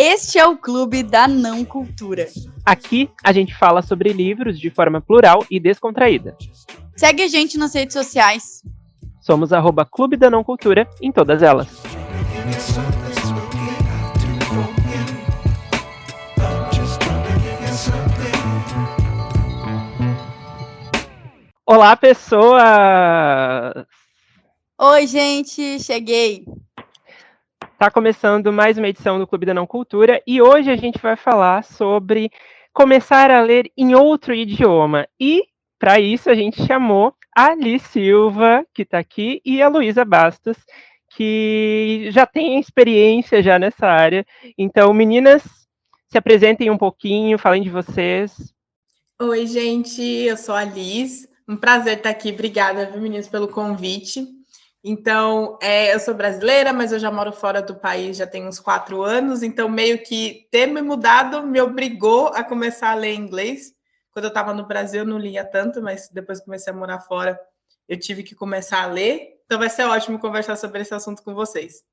Este é o Clube da Não Cultura. Aqui a gente fala sobre livros de forma plural e descontraída. Segue a gente nas redes sociais. Somos @Clube da Não Cultura em todas elas. Olá, pessoas! Oi, gente, cheguei! Tá começando mais uma edição do Clube da Não Cultura e hoje a gente vai falar sobre começar a ler em outro idioma. E, para isso, a gente chamou a Liz Silva, que está aqui, e a Luísa Bastos, que já tem experiência já nessa área. Então, meninas, se apresentem um pouquinho, falem de vocês. Oi, gente, eu sou a Liz. Um prazer estar aqui. Obrigada, viu, meninos, pelo convite. Então, eu sou brasileira, mas eu já moro fora do país já tem uns 4 anos, então meio que ter me mudado me obrigou a começar a ler inglês. Quando eu estava no Brasil, eu não lia tanto, mas depois que comecei a morar fora, eu tive que começar a ler. Então vai ser ótimo conversar sobre esse assunto com vocês.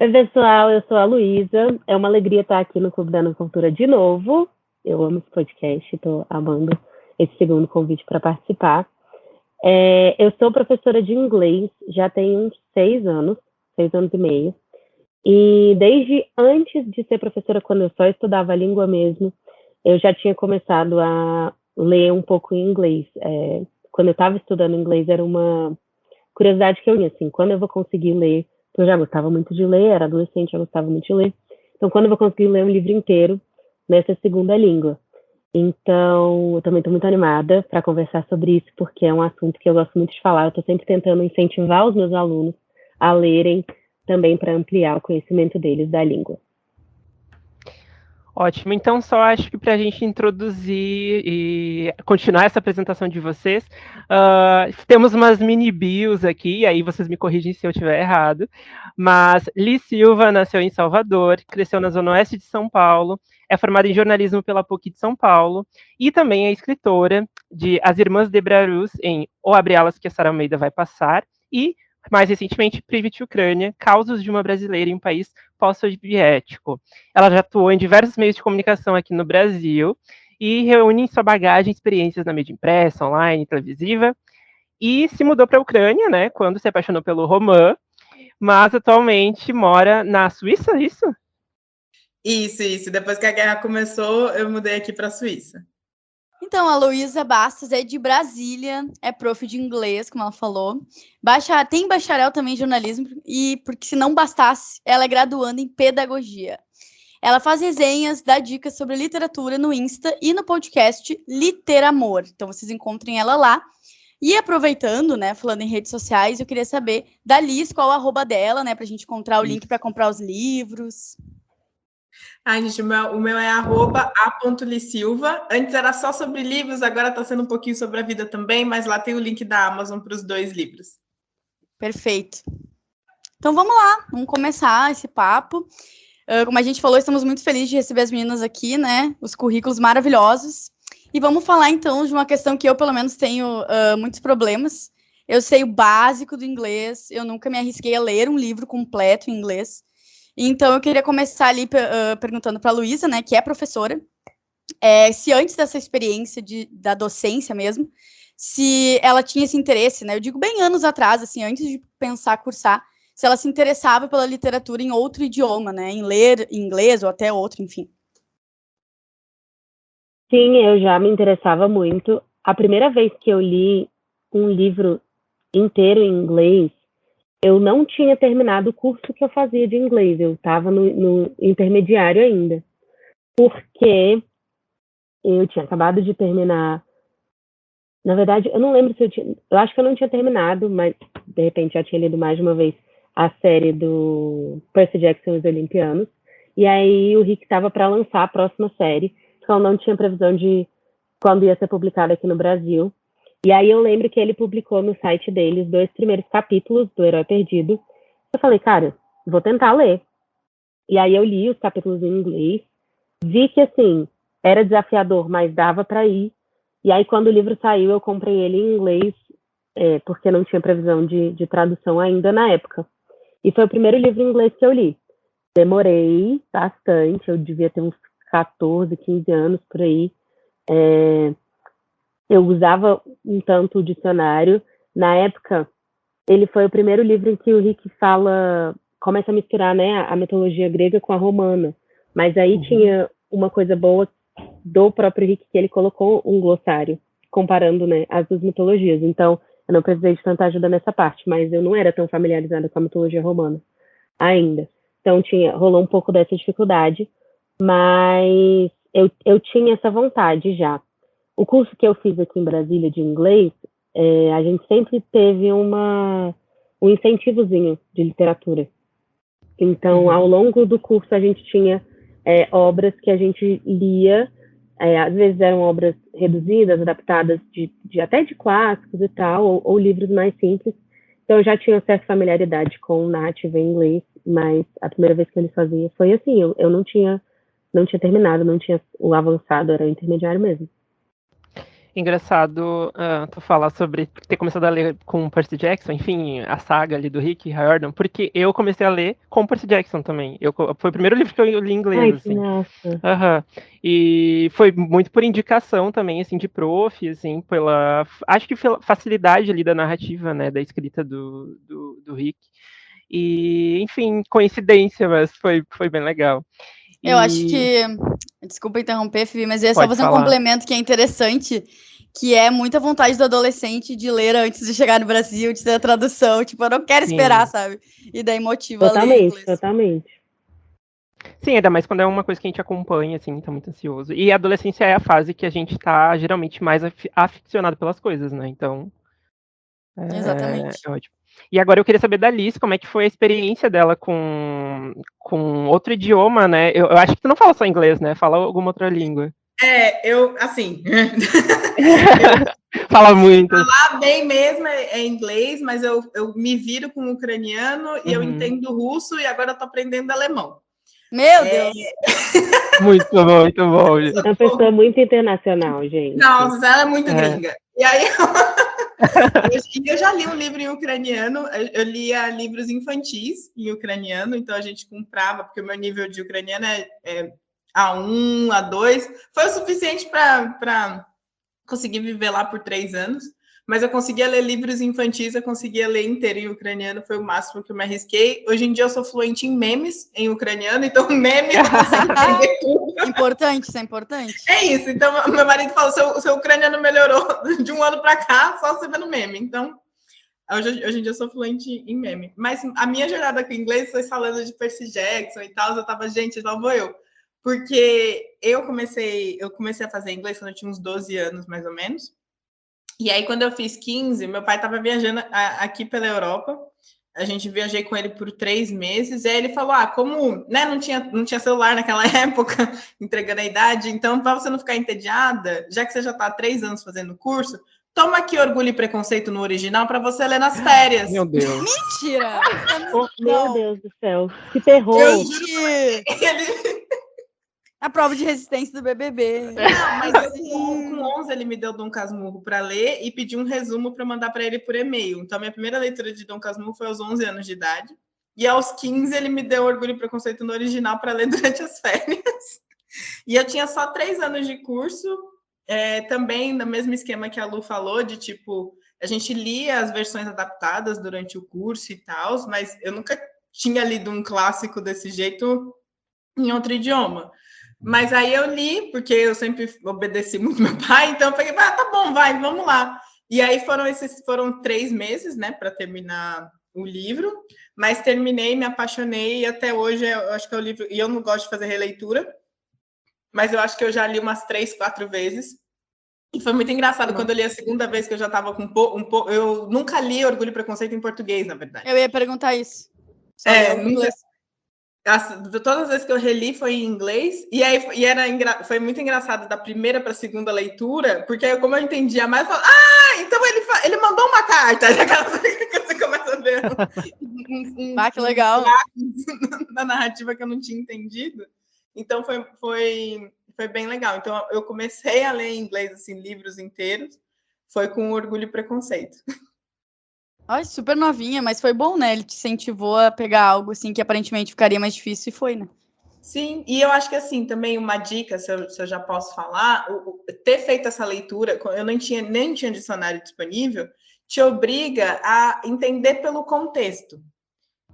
Oi, pessoal, eu sou a Luísa. É uma alegria estar aqui no Clube da Não Cultura de novo. Eu amo esse podcast, estou amando esse segundo convite para participar. Eu sou professora de inglês, já tenho uns 6 anos e meio. E desde antes de ser professora, quando eu só estudava a língua mesmo, eu já tinha começado a ler um pouco em inglês. Quando eu estava estudando inglês, era uma curiosidade que eu tinha, assim, quando eu vou conseguir ler, eu já gostava muito de ler, era adolescente, já gostava muito de ler. Então, quando eu vou conseguir ler um livro inteiro nessa segunda língua. Então, eu também estou muito animada para conversar sobre isso, porque é um assunto que eu gosto muito de falar. Eu estou sempre tentando incentivar os meus alunos a lerem também para ampliar o conhecimento deles da língua. Ótimo, então só acho que para a gente introduzir e continuar essa apresentação de vocês, temos umas mini bios aqui, aí vocês me corrigem se eu estiver errado, mas Liz Silva nasceu em Salvador, cresceu na Zona Oeste de São Paulo, é formada em jornalismo pela PUC de São Paulo e também é escritora de As Irmãs de Brarus em O Abre Alas que a Sara Almeida vai passar e, mais recentemente, Privit Ucrânia, Causos de uma Brasileira em um País Pós-Soviético. Ela já atuou em diversos meios de comunicação aqui no Brasil e reúne em sua bagagem experiências na mídia impressa, online, televisiva, e se mudou para a Ucrânia, né, quando se apaixonou pelo romã, mas atualmente mora na Suíça, isso? Isso. Depois que a guerra começou, eu mudei aqui para a Suíça. Então, a Luísa Bastos é de Brasília, é prof de inglês, como ela falou. Tem bacharel também em jornalismo, e porque se não bastasse, ela é graduanda em pedagogia. Ela faz resenhas, dá dicas sobre literatura no Insta e no podcast Literamor. Então, vocês encontrem ela lá. E aproveitando, né, falando em redes sociais, eu queria saber da Liz qual é o arroba dela, né, pra gente encontrar o link para comprar os livros. Gente, o meu é @a.lisilva. Antes era só sobre livros, agora está sendo um pouquinho sobre a vida também, mas lá tem o link da Amazon para os 2 livros. Perfeito. Então vamos lá, vamos começar esse papo. Como a gente falou, estamos muito felizes de receber as meninas aqui, né? Os currículos maravilhosos. E vamos falar então de uma questão que eu, pelo menos, tenho muitos problemas. Eu sei o básico do inglês, eu nunca me arrisquei a ler um livro completo em inglês. Então, eu queria começar ali perguntando para a Luísa, né, que é professora, se antes dessa experiência da docência mesmo, se ela tinha esse interesse, né, eu digo bem anos atrás, assim, antes de pensar cursar, se ela se interessava pela literatura em outro idioma, né, em ler em inglês ou até outro, enfim. Sim, eu já me interessava muito. A primeira vez que eu li um livro inteiro em inglês, eu não tinha terminado o curso que eu fazia de inglês, eu estava no intermediário ainda, porque eu tinha acabado de terminar. Na verdade, eu não lembro se eu acho que eu não tinha terminado, mas de repente já tinha lido mais de uma vez a série do Percy Jackson e os Olimpianos, e aí o Rick estava para lançar a próxima série, então não tinha previsão de quando ia ser publicada aqui no Brasil. E aí eu lembro que ele publicou no site dele os 2 primeiros capítulos do Herói Perdido. Eu falei, cara, vou tentar ler. E aí eu li os capítulos em inglês, vi que, assim, era desafiador, mas dava para ir. E aí quando o livro saiu, eu comprei ele em inglês, porque não tinha previsão de tradução ainda na época. E foi o primeiro livro em inglês que eu li. demorei bastante, eu devia ter uns 14, 15 anos por aí. Eu usava um tanto o dicionário. Na época, ele foi o primeiro livro em que o Rick começa a misturar, né, a mitologia grega com a romana. Mas aí tinha uma coisa boa do próprio Rick, que ele colocou um glossário, comparando, né, as duas mitologias. Então, eu não precisei de tanta ajuda nessa parte, mas eu não era tão familiarizada com a mitologia romana ainda. Então, rolou um pouco dessa dificuldade, mas eu tinha essa vontade já. O curso que eu fiz aqui em Brasília de inglês, a gente sempre teve um incentivozinho de literatura. Então, ao longo do curso, a gente tinha obras que a gente lia, às vezes eram obras reduzidas, adaptadas até de clássicos e tal, ou livros mais simples. Então, eu já tinha certa familiaridade com narrativa em inglês, mas a primeira vez que ele fazia foi assim, eu não tinha terminado, não tinha o avançado, era o intermediário mesmo. Engraçado tu falar sobre ter começado a ler com Percy Jackson, enfim, a saga ali do Rick Riordan, porque eu comecei a ler com Percy Jackson também. Foi o primeiro livro que eu li em inglês, Ai, assim. nossa. E foi muito por indicação também, assim, de prof, assim, acho que pela facilidade ali da narrativa, né, da escrita do Rick. E, enfim, coincidência, mas foi bem legal. Eu acho que. Desculpa interromper, Fih, mas eu ia só Pode fazer um falar. complemento que é interessante, que é muita vontade do adolescente de ler antes de chegar no Brasil, de ter a tradução. Tipo, eu não quero esperar, sabe? E daí motiva a ler em inglês. Totalmente. Sim, ainda mais quando é uma coisa que a gente acompanha, assim, tá muito ansioso. E a adolescência é a fase que a gente tá geralmente mais aficionado pelas coisas, né? Então, Exatamente. é ótimo. E agora eu queria saber da Liz, como é que foi a experiência dela com outro idioma, né? Eu acho que tu não fala só inglês, né? Fala alguma outra língua. Assim... Fala muito. Falar bem mesmo é inglês, mas eu me viro com o ucraniano e eu entendo russo e agora eu tô aprendendo alemão. Meu Deus! Muito bom, muito bom. É uma pessoa muito internacional, gente. Nossa, ela é muito gringa. E aí eu já li um livro em ucraniano, eu lia livros infantis em ucraniano, então a gente comprava, porque o meu nível de ucraniano é A1, A2, foi o suficiente para conseguir viver lá por 3 anos, mas eu conseguia ler livros infantis, eu conseguia ler inteiro em ucraniano, foi o máximo que eu me arrisquei. Hoje em dia eu sou fluente em memes em ucraniano, então meme eu consigo entender tudo. Importante, isso é importante. É isso, então meu marido falou, seu ucraniano melhorou de um ano para cá, só você vendo meme. Então, hoje em dia eu sou fluente em meme. Mas a minha jornada com o inglês foi falando de Percy Jackson e tal, eu tava, gente, lá vou eu. Porque eu comecei a fazer inglês quando eu tinha uns 12 anos, mais ou menos. E aí, quando eu fiz 15, meu pai estava viajando aqui pela Europa. A gente viajei com ele por 3 meses. E aí ele falou: como né, não tinha celular naquela época, entregando a idade, então, para você não ficar entediada, já que você já está há 3 anos fazendo o curso, toma aqui Orgulho e Preconceito no original para você ler nas férias. Meu Deus. Mentira! Meu Deus do céu, que terror! Eu juro que ele... A prova de resistência do BBB. Não, mas com 11 ele me deu Dom Casmurro para ler e pediu um resumo para mandar para ele por e-mail. Então, a minha primeira leitura de Dom Casmurro foi aos 11 anos de idade. E aos 15 ele me deu Orgulho e Preconceito no original para ler durante as férias. E eu tinha só 3 anos de curso, também no mesmo esquema que a Lu falou, de tipo, a gente lia as versões adaptadas durante o curso e tal, mas eu nunca tinha lido um clássico desse jeito em outro idioma. Mas aí eu li, porque eu sempre obedeci muito meu pai, então eu falei, tá bom, vai, vamos lá. E aí foram 3 meses, né, para terminar o livro, mas terminei, me apaixonei, e até hoje eu acho que é o livro, e eu não gosto de fazer releitura, mas eu acho que eu já li umas 3, 4 vezes. E foi muito engraçado quando eu li a segunda vez, que eu já estava com eu nunca li Orgulho e Preconceito em português, na verdade. Eu ia perguntar isso. Todas as vezes que eu reli foi em inglês, e aí foi muito engraçado da primeira para a segunda leitura, porque aí, como eu entendia mais, eu falo, então ele mandou uma carta, que você começa a ver que legal. na narrativa que eu não tinha entendido. Então foi bem legal. Então eu comecei a ler em inglês assim, livros inteiros, foi com Orgulho e Preconceito. Ai, super novinha, mas foi bom, né? Ele te incentivou a pegar algo assim que aparentemente ficaria mais difícil e foi, né? Sim, e eu acho que assim, também uma dica, se eu já posso falar, ter feito essa leitura, eu nem tinha dicionário disponível, te obriga a entender pelo contexto.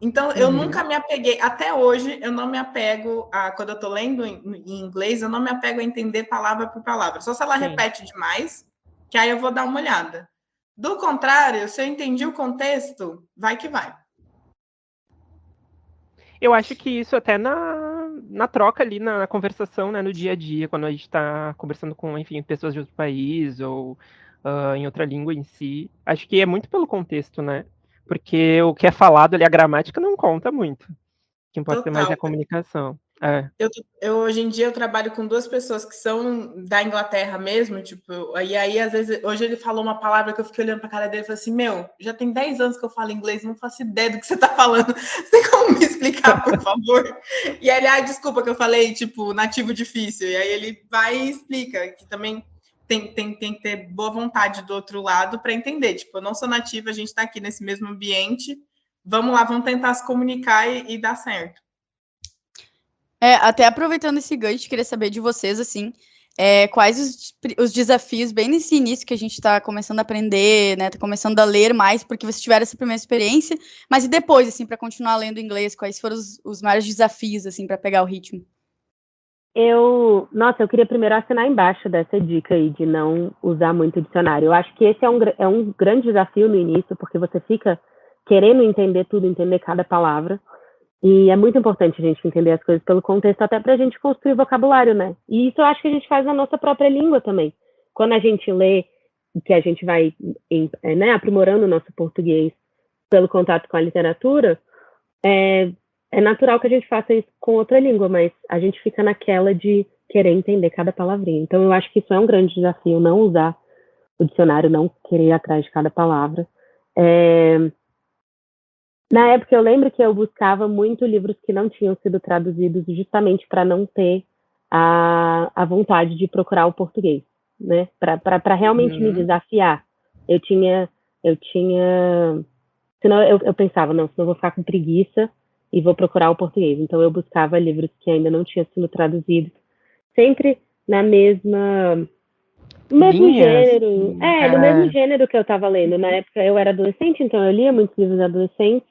Então, eu nunca me apeguei, até hoje, eu não me apego quando eu estou lendo em inglês, eu não me apego a entender palavra por palavra. Só se ela repete demais, que aí eu vou dar uma olhada. Do contrário, se eu entendi o contexto, vai que vai. Eu acho que isso até na troca ali, na conversação, né, no dia a dia, quando a gente está conversando com, enfim, pessoas de outro país ou em outra língua em si, acho que é muito pelo contexto, né? Porque o que é falado ali, a gramática não conta muito. O que importa é mais Total. a comunicação. É. Hoje em dia eu trabalho com duas pessoas que são da Inglaterra mesmo, tipo, e aí às vezes, hoje ele falou uma palavra que eu fiquei olhando pra cara dele e falei assim, meu, já tem 10 anos que eu falo inglês, não faço ideia do que você tá falando, você tem como me explicar, por favor? E aí ele, desculpa que eu falei, tipo, nativo difícil, e aí ele vai e explica, que também tem que ter boa vontade do outro lado para entender, tipo, eu não sou nativa, a gente tá aqui nesse mesmo ambiente, vamos lá, vamos tentar se comunicar e dar certo. Até aproveitando esse gancho, queria saber de vocês, assim, quais os desafios, bem nesse início que a gente está começando a aprender, né, tá começando a ler mais, porque vocês tiveram essa primeira experiência, mas e depois, assim, para continuar lendo inglês, quais foram os maiores desafios, assim, para pegar o ritmo? Eu queria primeiro assinar embaixo dessa dica aí de não usar muito dicionário. Eu acho que esse é um grande desafio no início, porque você fica querendo entender tudo, entender cada palavra. E é muito importante a gente entender as coisas pelo contexto, até para a gente construir vocabulário, né? E isso eu acho que a gente faz na nossa própria língua também. Quando a gente lê, que a gente vai né, aprimorando o nosso português pelo contato com a literatura, é natural que a gente faça isso com outra língua, mas a gente fica naquela de querer entender cada palavrinha. Então, eu acho que isso é um grande desafio, não usar o dicionário, não querer ir atrás de cada palavra. Na época, eu lembro que eu buscava muito livros que não tinham sido traduzidos justamente para não ter a vontade de procurar o português, né? Para realmente me desafiar. Eu tinha... Senão eu pensava, não, senão eu vou ficar com preguiça e vou procurar o português. Então, eu buscava livros que ainda não tinham sido traduzidos, sempre na mesmo gênero. No mesmo gênero que eu estava lendo. Na época, eu era adolescente, então eu lia muitos livros adolescentes.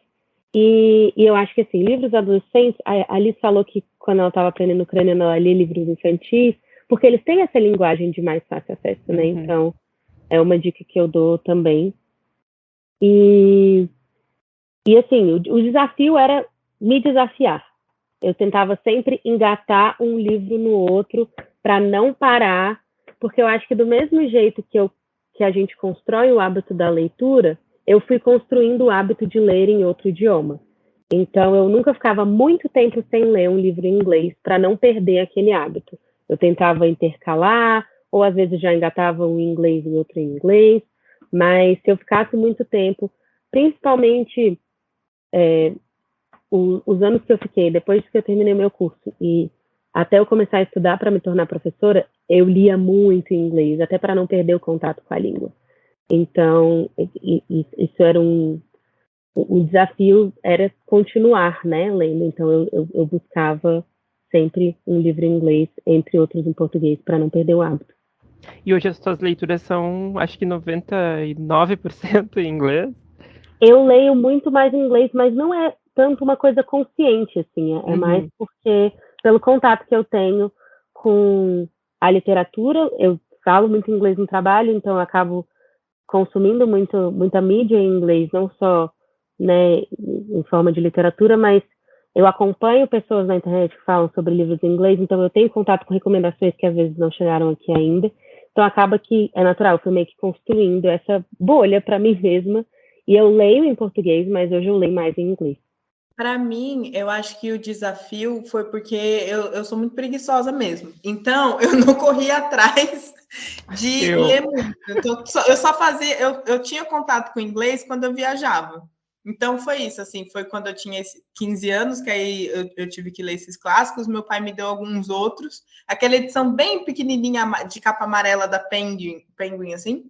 E eu acho que, assim, livros adolescentes, a Alice falou que quando ela estava aprendendo ucraniano, ela lia livros infantis, porque eles têm essa linguagem de mais fácil acesso, né? Então, é uma dica que eu dou também. E assim, o desafio era me desafiar. Eu tentava sempre engatar um livro no outro para não parar, porque eu acho que do mesmo jeito que a gente constrói o hábito da leitura, eu fui construindo o hábito de ler em outro idioma. Então, eu nunca ficava muito tempo sem ler um livro em inglês para não perder aquele hábito. Eu tentava intercalar, ou às vezes já engatava um em inglês e outro em inglês, mas se eu ficasse muito tempo, principalmente os anos que eu fiquei, depois que eu terminei meu curso e até eu começar a estudar para me tornar professora, eu lia muito em inglês, até para não perder o contato com a língua. Então, isso era o desafio era continuar, né, lendo. Então, eu buscava sempre um livro em inglês, entre outros em português, para não perder o hábito. E hoje as suas leituras são, acho que 99% em inglês? Eu leio muito mais em inglês, mas não é tanto uma coisa consciente, assim. É mais porque, pelo contato que eu tenho com a literatura, eu falo muito inglês no trabalho, então eu acabo consumindo muita mídia em inglês, não só, né, em forma de literatura, mas eu acompanho pessoas na internet que falam sobre livros em inglês, então eu tenho contato com recomendações que às vezes não chegaram aqui ainda. Então acaba que é natural, eu fui meio que construindo essa bolha para mim mesma, e eu leio em português, mas hoje eu leio mais em inglês. Para mim, eu acho que o desafio foi porque eu sou muito preguiçosa mesmo. Então, eu não corri atrás de ler muito. Então, eu só fazia... Eu tinha contato com inglês quando eu viajava. Então, foi isso. Assim, foi quando eu tinha 15 anos, que aí eu tive que ler esses clássicos. Meu pai me deu alguns outros. Aquela edição bem pequenininha, de capa amarela da Penguin assim.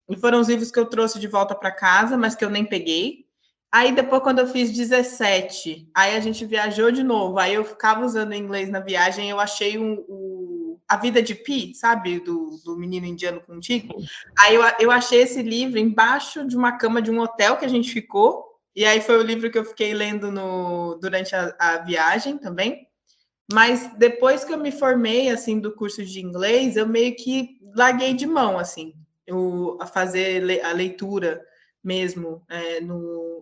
E foram os livros que eu trouxe de volta para casa, mas que eu nem peguei. Aí depois, quando eu fiz 17, aí a gente viajou de novo. Aí eu ficava usando inglês na viagem. Eu achei A Vida de Pi, sabe? Do menino indiano com tigre. Aí eu achei esse livro embaixo de uma cama de um hotel que a gente ficou. E aí foi o livro que eu fiquei lendo durante a viagem também. Mas depois que eu me formei, assim, do curso de inglês, eu meio que larguei de mão, assim, a fazer a leitura mesmo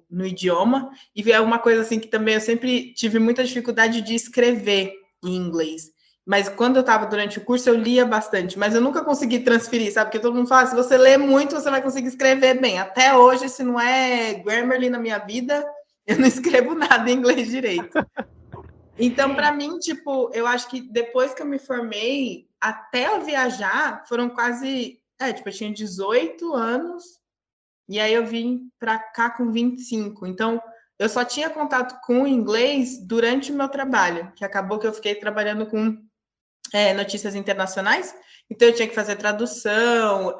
no idioma. E é uma coisa, assim, que também eu sempre tive muita dificuldade de escrever em inglês. Mas quando eu estava durante o curso, eu lia bastante, mas eu nunca consegui transferir, sabe? Porque todo mundo fala, se você lê muito, você vai conseguir escrever bem. Até hoje, se não é Grammarly na minha vida, eu não escrevo nada em inglês direito. Então, para mim, tipo, eu acho que depois que eu me formei, até eu viajar, foram quase... tipo, eu tinha 18 anos, e aí eu vim para cá com 25. Então, eu só tinha contato com o inglês durante o meu trabalho, que acabou que eu fiquei trabalhando com notícias internacionais, então eu tinha que fazer tradução,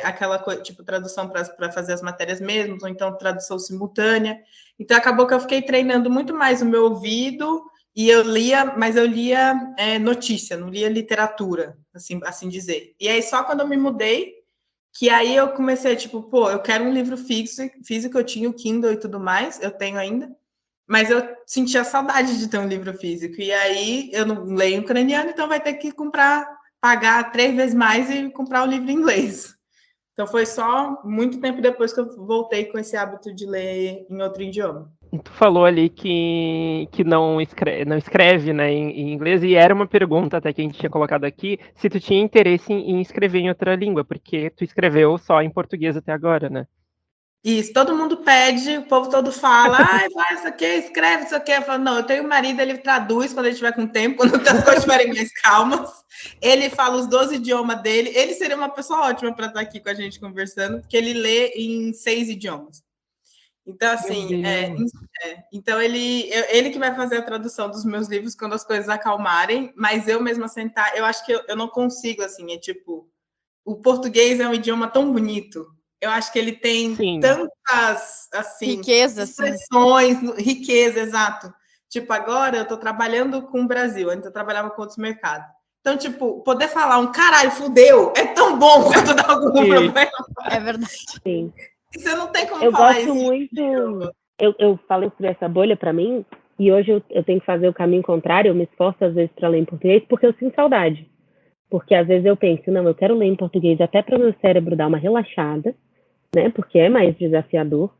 aquela coisa, tipo, tradução para fazer as matérias mesmo, ou então tradução simultânea. Então acabou que eu fiquei treinando muito mais o meu ouvido, e eu lia notícia, não lia literatura, assim dizer. E aí só quando eu me mudei, que aí eu comecei, tipo, eu quero um livro físico, eu tinha o Kindle e tudo mais, eu tenho ainda, mas eu sentia saudade de ter um livro físico. E aí eu não leio ucraniano, então vai ter que pagar 3 vezes mais e comprar o livro em inglês. Então foi só muito tempo depois que eu voltei com esse hábito de ler em outro idioma. Tu falou ali que não escreve, né, em inglês, e era uma pergunta até que a gente tinha colocado aqui, se tu tinha interesse em escrever em outra língua, porque tu escreveu só em português até agora, né? Isso, todo mundo pede, o povo todo fala, vai, isso aqui, escreve isso aqui. Eu falo, não, eu tenho um marido, ele traduz quando ele estiver com tempo, quando as coisas estiverem mais calmas. Ele fala os 12 idiomas dele. Ele seria uma pessoa ótima para estar aqui com a gente conversando, porque ele lê em 6 idiomas. Então, assim, então ele que vai fazer a tradução dos meus livros quando as coisas acalmarem, mas eu mesma sentar, eu acho que eu não consigo, assim, o português é um idioma tão bonito. Eu acho que ele tem tantas, assim, expressões, riqueza, exato. Tipo, agora eu estou trabalhando com o Brasil, antes eu trabalhava com outros mercados. Então, tipo, poder falar um caralho, fudeu, é tão bom quando dá algum problema. É verdade. Sim. Você não tem como falar isso. Eu gosto muito... Eu falei sobre essa bolha para mim, e hoje eu tenho que fazer o caminho contrário, eu me esforço às vezes para ler em português, porque eu sinto saudade. Porque às vezes eu penso, não, eu quero ler em português até para o meu cérebro dar uma relaxada, né? Porque é mais desafiador.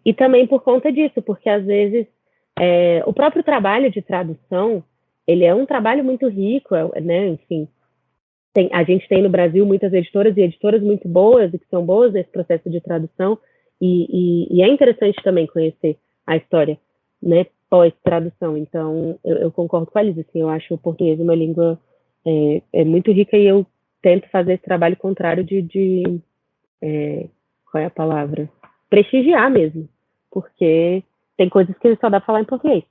E também por conta disso, porque às vezes o próprio trabalho de tradução, ele é um trabalho muito rico, né? Enfim, a gente tem no Brasil muitas editoras e editoras muito boas e que são boas nesse processo de tradução, e é interessante também conhecer a história, né? Pós-tradução. Então, eu concordo com a Liz, assim, eu acho o português uma língua muito rica, e eu tento fazer esse trabalho contrário qual é a palavra? Prestigiar mesmo, porque tem coisas que só dá pra falar em português.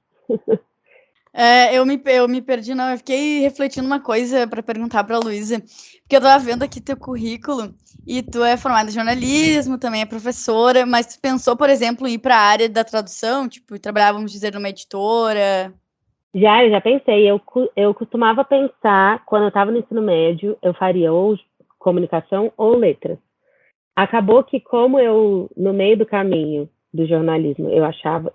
Eu me perdi, não, eu fiquei refletindo uma coisa para perguntar para a Luísa, porque eu tava vendo aqui teu currículo, e tu é formada em jornalismo, também é professora, mas tu pensou, por exemplo, em ir para a área da tradução, tipo, trabalhar, vamos dizer, numa editora? Eu já pensei, eu costumava pensar, quando eu estava no ensino médio, eu faria ou comunicação ou letras. Acabou que, como eu, no meio do caminho do jornalismo, eu achava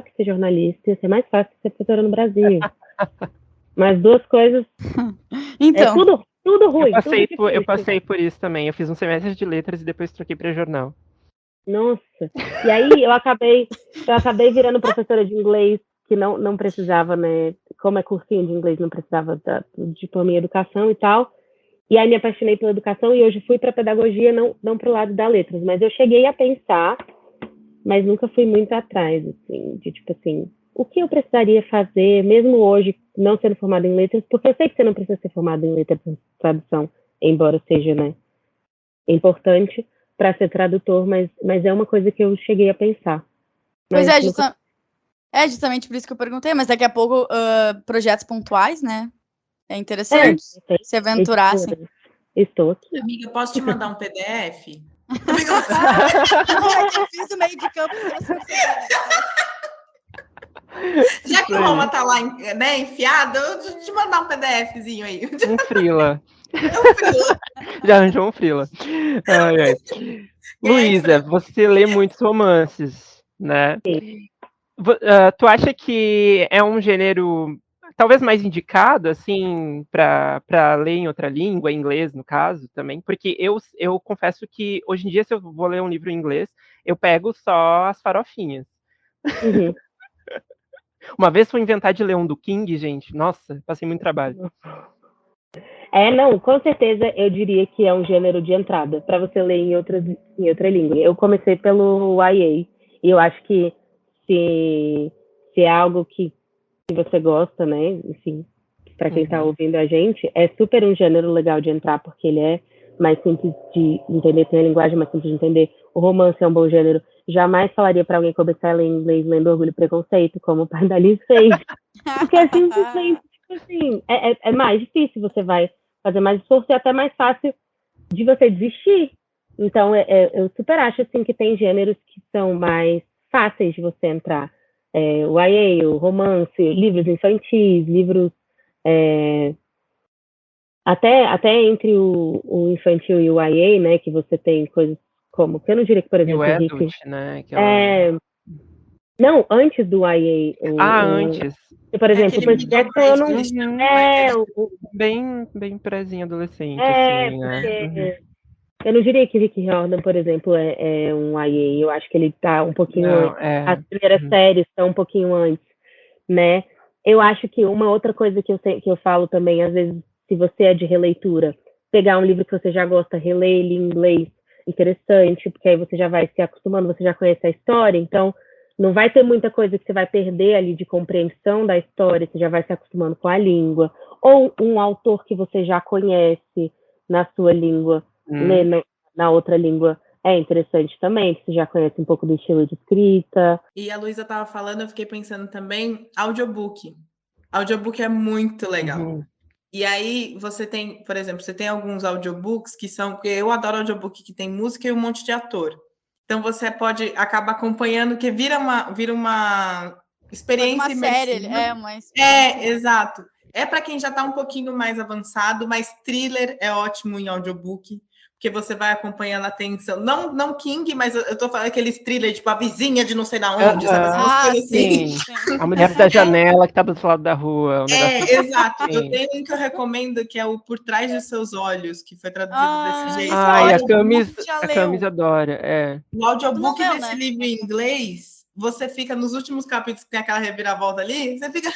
que ser jornalista ia ser mais fácil que ser professora no Brasil. Mas duas coisas... Então, tudo ruim. Eu passei por isso também, eu fiz um semestre de letras e depois troquei para jornal. Nossa, e aí eu acabei virando professora de inglês, que não precisava, né, como é cursinho de inglês, não precisava do diploma em educação e tal, e aí me apaixonei pela educação, e hoje fui para pedagogia, não para o lado da letras, mas eu cheguei a pensar, mas nunca fui muito atrás, assim, de tipo assim, o que eu precisaria fazer, mesmo hoje, não sendo formada em letras, porque eu sei que você não precisa ser formada em letras de tradução, embora seja, né, importante para ser tradutor, mas é uma coisa que eu cheguei a pensar. Pois justamente por isso que eu perguntei, mas daqui a pouco projetos pontuais, né? É interessante se aventurar, assim. Estou aqui. Amiga, posso te mandar um PDF? Não, é difícil meio de campo. Já que o Roma tá lá, né, enfiado, eu vou te mandar um PDFzinho aí. Um frila. Um frila. Já arranjou um frila. Ai, ai. Luísa, você lê muitos romances, né? Sim. Tu acha que é um gênero talvez mais indicado, assim, para ler em outra língua, em inglês, no caso, também? Porque eu confesso que, hoje em dia, se eu vou ler um livro em inglês, eu pego só as farofinhas. Uhum. Uma vez fui inventar de ler um do King, gente, nossa, passei muito trabalho. Não, com certeza eu diria que é um gênero de entrada para você ler em outra língua. Eu comecei pelo YA e eu acho que se é algo que você gosta, né? Enfim, para quem está ouvindo a gente, é super um gênero legal de entrar porque ele é mais simples de entender, tem a linguagem mais simples de entender. O romance é um bom gênero. Jamais falaria para alguém começar a ler em inglês lendo Orgulho e Preconceito, como o pai da Liz fez, porque é simplesmente assim, é mais difícil, você vai fazer mais esforço e até mais fácil de você desistir. Então, eu super acho assim, que tem gêneros que são mais fáceis de você entrar. O YA, o romance, livros infantis, livros... até entre o infantil e o YA, né, que você tem coisas como... Que eu não diria que, por E o exemplo, Adult, né? Não, antes do YA. Antes. Por exemplo, o Percy Jackson eu não... Bem prezinho adolescente, assim, né? Porque eu não diria que o Rick Riordan, por exemplo, é um YA. Eu acho que ele tá um pouquinho antes. As primeiras séries estão um pouquinho antes, né? Eu acho que uma outra coisa que eu falo também, às vezes, se você é de releitura, pegar um livro que você já gosta, reler ele em inglês, interessante, porque aí você já vai se acostumando, você já conhece a história, então não vai ter muita coisa que você vai perder ali de compreensão da história, você já vai se acostumando com a língua. Ou um autor que você já conhece na sua língua, ler na outra língua é interessante também, que você já conhece um pouco do estilo de escrita. E a Luísa estava falando, eu fiquei pensando também, audiobook. Audiobook é muito legal. E aí você tem, por exemplo, você tem alguns audiobooks que são, porque eu adoro audiobook que tem música e um monte de ator. Então você pode acabar acompanhando, que vira uma experiência imersiva. Uma série, exato. É para quem já está um pouquinho mais avançado, mas thriller é ótimo em audiobook, porque você vai acompanhando a tensão. Não King, mas eu tô falando aqueles thrillers, tipo a vizinha de não sei da onde, sabe? Essas coisas assim. Sim. A mulher da janela que tá do outro lado da rua. Exato. Eu tenho um que eu recomendo, que é o Por Trás de Seus Olhos, que foi traduzido desse jeito. A Camis adora, O audiobook desse livro em inglês, você fica nos últimos capítulos que tem aquela reviravolta ali, você fica...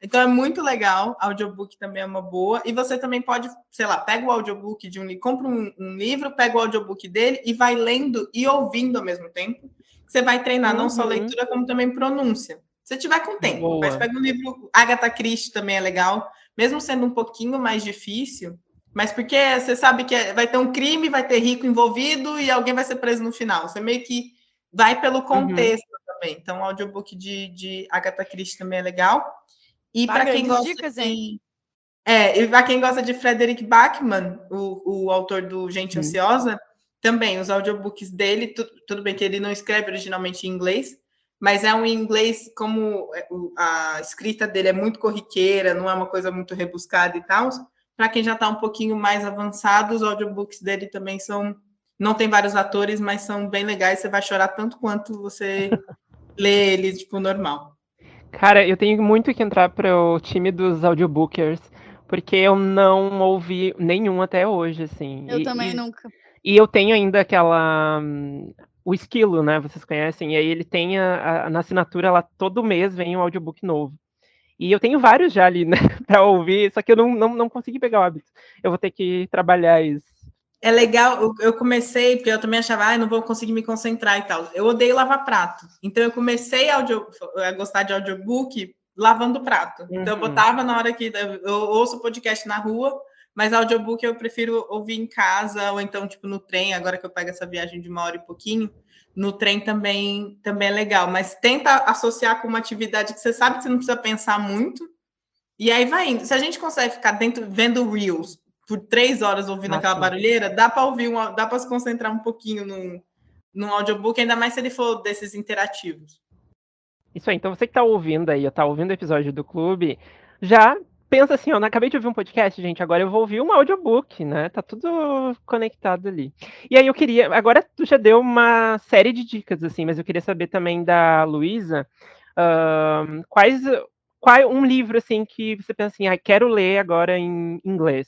Então é muito legal, audiobook também é uma boa, e você também pode, sei lá, pega o audiobook de um livro, compra um livro, pega o audiobook dele e vai lendo e ouvindo ao mesmo tempo, você vai treinar não só leitura, como também pronúncia. Se tiver com tempo, mas pega um livro, Agatha Christie também é legal, mesmo sendo um pouquinho mais difícil, mas porque você sabe que vai ter um crime, vai ter rico envolvido e alguém vai ser preso no final. Você meio que vai pelo contexto também. Então, o audiobook de Agatha Christie também é legal. E para quem gosta e para quem gosta de Frederick Backman, o autor do Gente Ansiosa, também os audiobooks dele, tudo bem que ele não escreve originalmente em inglês, mas é um inglês como a escrita dele é muito corriqueira, não é uma coisa muito rebuscada e tal. Para quem já está um pouquinho mais avançado, os audiobooks dele também não tem vários atores, mas são bem legais, você vai chorar tanto quanto você lê eles, tipo, normal. Cara, eu tenho muito que entrar para o time dos audiobookers, porque eu não ouvi nenhum até hoje, assim. Eu também nunca. E eu tenho ainda aquela... o Esquilo, né? Vocês conhecem? E aí ele tem na assinatura lá, todo mês vem um audiobook novo. E eu tenho vários já ali, né? Pra ouvir, só que eu não consegui pegar o hábito. Eu vou ter que trabalhar isso. É legal, eu comecei, porque eu também achava, não vou conseguir me concentrar e tal. Eu odeio lavar prato. Então, eu comecei a gostar de audiobook lavando prato. Então, eu botava na hora que eu ouço podcast na rua, mas audiobook eu prefiro ouvir em casa, ou então, tipo, no trem, agora que eu pego essa viagem de 1 hora e pouquinho, no trem também é legal. Mas tenta associar com uma atividade que você sabe que você não precisa pensar muito, e aí vai indo. Se a gente consegue ficar dentro, vendo Reels, por 3 horas ouvindo aquela sim. barulheira, dá para ouvir, dá para se concentrar um pouquinho num audiobook, ainda mais se ele for desses interativos. Isso aí, então você que tá ouvindo aí, tá ouvindo o episódio do clube, já pensa assim, ó, não acabei de ouvir um podcast, gente, agora eu vou ouvir um audiobook, né? Tá tudo conectado ali. E aí eu queria, agora tu já deu uma série de dicas, assim, mas eu queria saber também da Luísa, qual um livro, assim, que você pensa assim, quero ler agora em inglês.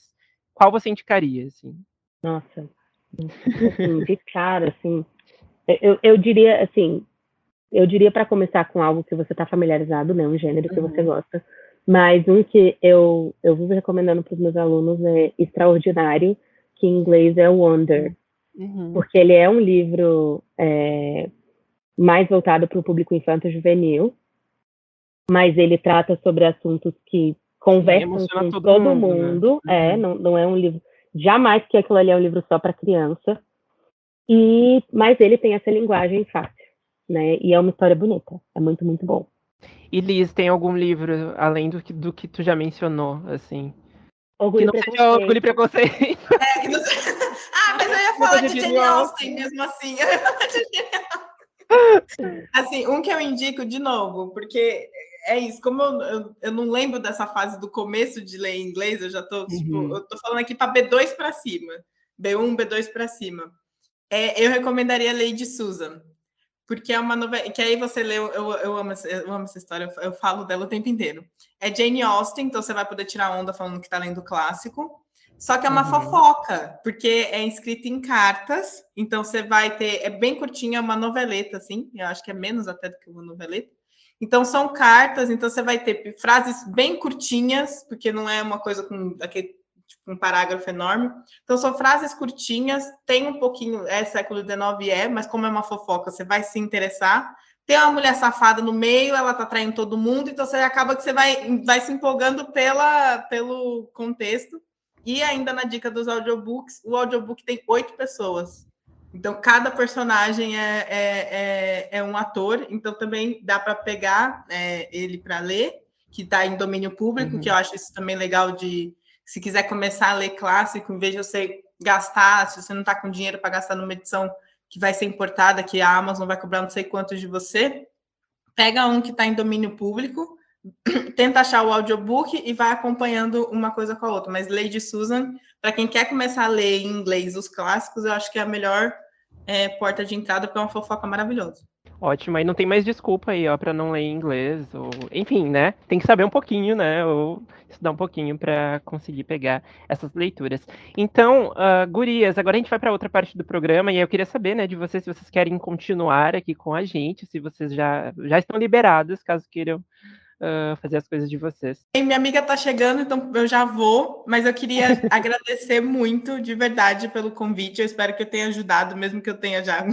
Qual você indicaria, assim? Nossa, assim, de cara, assim, eu diria, assim, para começar com algo que você está familiarizado, né, um gênero que você gosta, mas um que eu vivo recomendando para os meus alunos é Extraordinário, que em inglês é Wonder, porque ele é um livro mais voltado para o público infanto-juvenil, mas ele trata sobre assuntos que conversam com todo mundo, né? Não é um livro, jamais que aquilo ali é um livro só para criança, mas ele tem essa linguagem fácil, né? E é uma história bonita, é muito, muito bom. E Liz, tem algum livro, além do que tu já mencionou, assim? Orgulho que não seja Orgulho e Preconceito. Mas eu ia falar de Jane Austen mesmo assim. Assim, um que eu indico de novo, porque é isso, como eu não lembro dessa fase do começo de ler em inglês, eu já tô, eu tô falando aqui para B2 para cima, B1, B2 para cima. Eu recomendaria Lady Susan, porque é uma novela que aí você leu, eu amo essa história, eu falo dela o tempo inteiro. É Jane Austen, então você vai poder tirar onda falando que tá lendo clássico, só que é uma fofoca, porque é escrita em cartas, então você vai ter, é bem curtinha, é uma noveleta, assim, eu acho que é menos até do que uma noveleta. Então são cartas, então você vai ter frases bem curtinhas, porque não é uma coisa com aquele tipo, um parágrafo enorme. Então são frases curtinhas, tem um pouquinho, século XIX mas como é uma fofoca, você vai se interessar. Tem uma mulher safada no meio, ela tá traindo todo mundo, então você acaba que você vai se empolgando pelo contexto. E ainda na dica dos audiobooks, o audiobook tem 8 pessoas. Então, cada personagem é um ator, então também dá para pegar ele para ler, que está em domínio público, que eu acho isso também legal de, se quiser começar a ler clássico, em vez de você gastar, se você não está com dinheiro para gastar numa edição que vai ser importada, que a Amazon vai cobrar não sei quantos de você, pega um que está em domínio público, tenta achar o audiobook e vai acompanhando uma coisa com a outra. Mas Lady Susan, para quem quer começar a ler em inglês os clássicos, eu acho que é a melhor porta de entrada, porque é uma fofoca maravilhosa. Ótimo, aí não tem mais desculpa aí, ó, pra não ler em inglês, ou... Enfim, né? Tem que saber um pouquinho, né? Ou estudar um pouquinho pra conseguir pegar essas leituras. Então, gurias, agora a gente vai pra outra parte do programa, e aí eu queria saber, né, de vocês, se vocês querem continuar aqui com a gente, se vocês já estão liberados, caso queiram fazer as coisas de vocês. Minha amiga tá chegando, então eu já vou, mas eu queria agradecer muito, de verdade, pelo convite. Eu espero que eu tenha ajudado, mesmo que eu tenha já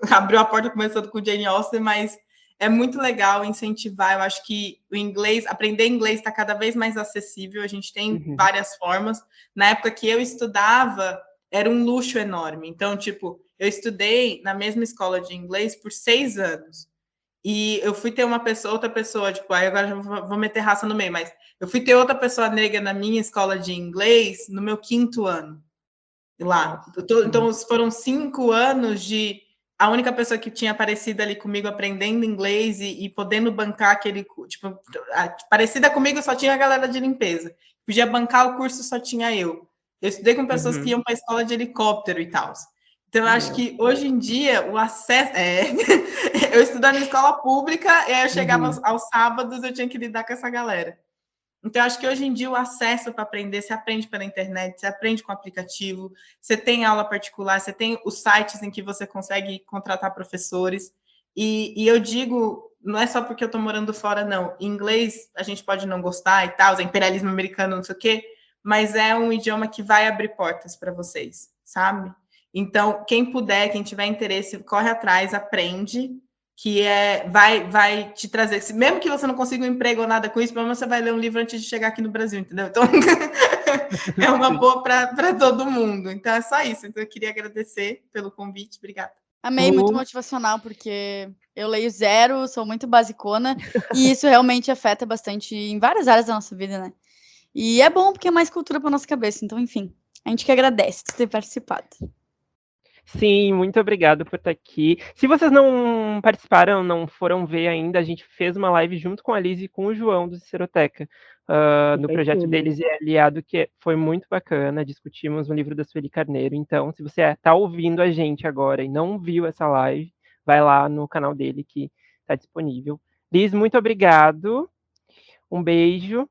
abriu a porta começando com Jane Austen, mas é muito legal incentivar. Eu acho que o inglês, aprender inglês está cada vez mais acessível. A gente tem várias formas. Na época que eu estudava, era um luxo enorme. Então, tipo, eu estudei na mesma escola de inglês por 6 anos. E eu fui ter outra pessoa, tipo, aí agora já vou meter raça no meio, mas eu fui ter outra pessoa negra na minha escola de inglês no meu 5º ano. Lá. Então, foram 5 anos de a única pessoa que tinha aparecido ali comigo aprendendo inglês e podendo bancar aquele, tipo, parecida comigo só tinha a galera de limpeza. Podia bancar o curso, só tinha eu. Eu estudei com pessoas que iam para a escola de helicóptero e tal. Então, eu acho que hoje em dia o acesso. Eu estudando em escola pública, e aí eu chegava aos sábados, eu tinha que lidar com essa galera. Então, eu acho que hoje em dia o acesso para aprender, você aprende pela internet, você aprende com aplicativo, você tem aula particular, você tem os sites em que você consegue contratar professores. E eu digo, não é só porque eu estou morando fora, não. Em inglês a gente pode não gostar e tal, é imperialismo americano, não sei o quê, mas é um idioma que vai abrir portas para vocês, sabe? Então, quem puder, quem tiver interesse, corre atrás, aprende, que vai te trazer. Mesmo que você não consiga um emprego ou nada com isso, pelo menos você vai ler um livro antes de chegar aqui no Brasil, entendeu? Então, é uma boa para todo mundo. Então, é só isso. Então, eu queria agradecer pelo convite. Obrigada. Amei, muito motivacional, porque eu leio zero, sou muito basicona, e isso realmente afeta bastante em várias áreas da nossa vida, né? E é bom porque é mais cultura para nossa cabeça, então, enfim. A gente que agradece por ter participado. Sim, muito obrigado por estar aqui. Se vocês não participaram, não foram ver ainda, a gente fez uma live junto com a Liz e com o João do Ciceroteca, no projeto deles e aliado, que foi muito bacana. Discutimos o livro da Sueli Carneiro. Então, se você está ouvindo a gente agora e não viu essa live, vai lá no canal dele que está disponível. Liz, muito obrigado. Um beijo.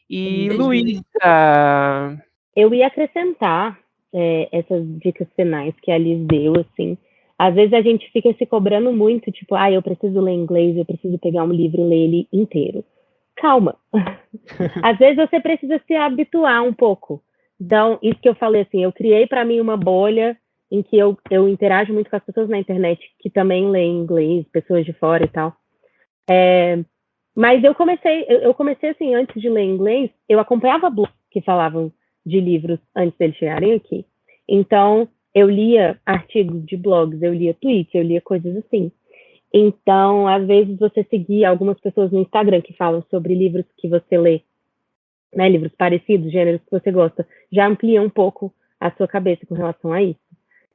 E Beijo. Luísa... Eu ia acrescentar essas dicas finais que a Liz deu, assim. Às vezes a gente fica se cobrando muito, tipo, eu preciso ler inglês, eu preciso pegar um livro e ler ele inteiro. Calma. Às vezes você precisa se habituar um pouco. Então, isso que eu falei, assim, eu criei para mim uma bolha em que eu interajo muito com as pessoas na internet que também leem inglês, pessoas de fora e tal. Mas eu comecei assim, antes de ler inglês, eu acompanhava blogs que falavam de livros antes deles chegarem aqui. Então, eu lia artigos de blogs, eu lia tweets, eu lia coisas assim. Então, às vezes você seguir algumas pessoas no Instagram que falam sobre livros que você lê, né, livros parecidos, gêneros que você gosta, já amplia um pouco a sua cabeça com relação a isso.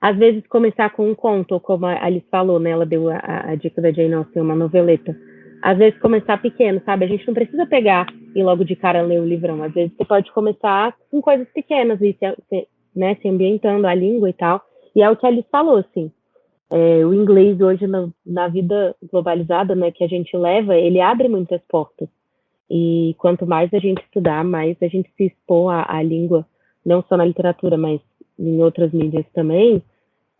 Às vezes começar com um conto, ou como a Alice falou, né, ela deu a dica da Jane Austen, uma noveleta. Às vezes começar pequeno, sabe? A gente não precisa pegar e logo de cara ler o livrão. Às vezes você pode começar com coisas pequenas e se ambientando a língua e tal. E é o que a Alice falou, assim. O inglês hoje, na vida globalizada, né, que a gente leva, ele abre muitas portas. E quanto mais a gente estudar, mais a gente se expor à língua, não só na literatura, mas em outras mídias também,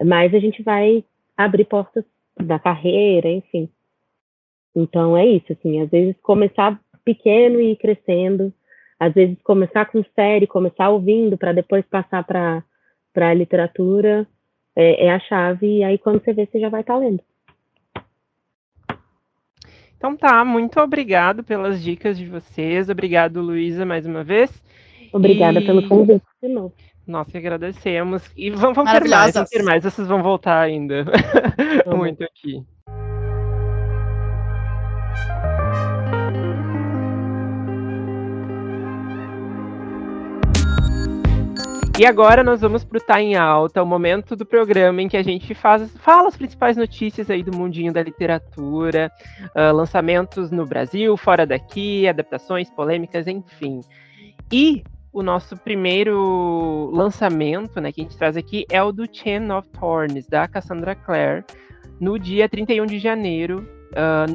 mais a gente vai abrir portas na carreira, enfim. Então é isso, assim, às vezes começar pequeno e ir crescendo, às vezes começar com série, começar ouvindo para depois passar para a literatura, é a chave, e aí quando você vê, você já vai estar lendo. Então tá, muito obrigado pelas dicas de vocês, obrigado, Luísa, mais uma vez. Obrigada pelo convite de novo. Nós que agradecemos, e vamos ter mais, vocês vão voltar ainda, muito aqui. E agora nós vamos para o Tá em Alta, o momento do programa em que a gente fala as principais notícias aí do mundinho da literatura, lançamentos no Brasil, fora daqui, adaptações, polêmicas, enfim. E o nosso primeiro lançamento, né, que a gente traz aqui é o do Chain of Thorns, da Cassandra Clare, no dia 31 de janeiro,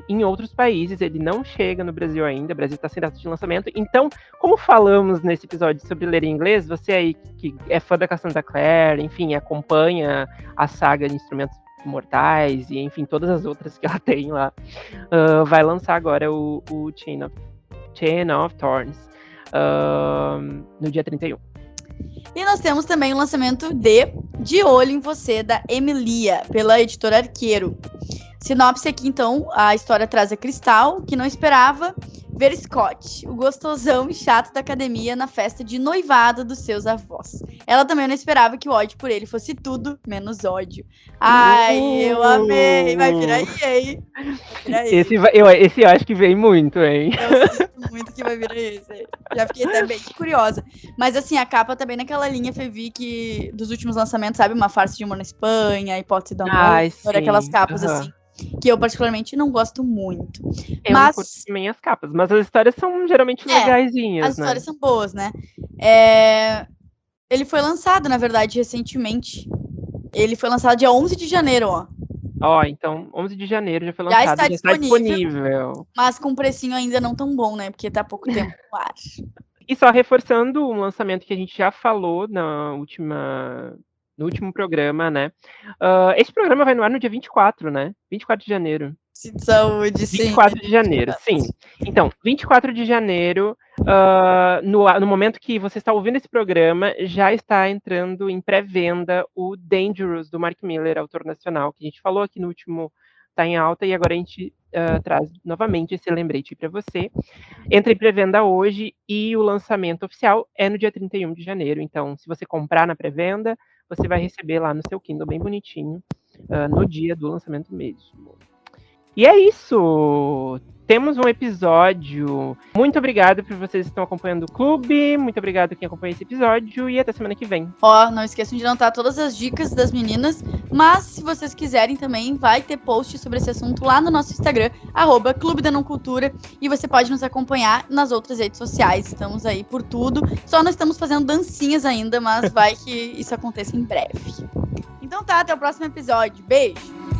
em outros países. Ele não chega no Brasil ainda, o Brasil está sem data de lançamento. Então, como falamos nesse episódio sobre ler em inglês, você aí que é fã da Cassandra Clare, enfim, acompanha a saga de Instrumentos Mortais e, enfim, todas as outras que ela tem lá, vai lançar agora o Chain of Thorns no dia 31. E nós temos também o lançamento De Olho em Você, da Emilia, pela editora Arqueiro. Sinopse aqui, então, a história traz a Cristal, que não esperava ver Scott, o gostosão e chato da academia, na festa de noivado dos seus avós. Ela também não esperava que o ódio por ele fosse tudo menos ódio. Ai, eu amei! Vai vir aí, hein? Esse eu acho que vem muito, hein? Eu sinto muito que vai vir aí esse. Já fiquei até bem curiosa. Mas assim, a capa tá bem naquela linha Fevic dos últimos lançamentos, sabe? Uma farsa de humor na Espanha, Hipótese do Amor, aquelas capas assim. Que eu particularmente não gosto muito. Eu não curto também as capas, mas as histórias são geralmente legaisinhas, as histórias são boas, né? Ele foi lançado, na verdade, recentemente. Ele foi lançado dia 11 de janeiro, ó. Então, 11 de janeiro já foi lançado, já está disponível. Mas com um precinho ainda não tão bom, né? Porque tá há pouco tempo no ar. E só reforçando um lançamento que a gente já falou no último programa, né? Esse programa vai no ar no dia 24, né? 24 de janeiro. Saúde, sim. 24 de janeiro, sim. Então, 24 de janeiro, no momento que você está ouvindo esse programa, já está entrando em pré-venda o Dangerous, do Mark Miller, autor nacional, que a gente falou aqui no último Tá em Alta, e agora a gente traz novamente esse lembrete para você. Entra em pré-venda hoje e o lançamento oficial é no dia 31 de janeiro. Então, se você comprar na pré-venda, você vai receber lá no seu Kindle bem bonitinho, no dia do lançamento mesmo. E é isso! temos um episódio. Muito obrigado por vocês que estão acompanhando o clube. Muito obrigado a quem acompanha esse episódio. E até semana que vem. Ó, não esqueçam de anotar todas as dicas das meninas. Mas, se vocês quiserem também, vai ter post sobre esse assunto lá no nosso Instagram, @Clube da Não Cultura. E você pode nos acompanhar nas outras redes sociais. Estamos aí por tudo. Só não estamos fazendo dancinhas ainda, mas vai que isso aconteça em breve. Então tá, até o próximo episódio. Beijo!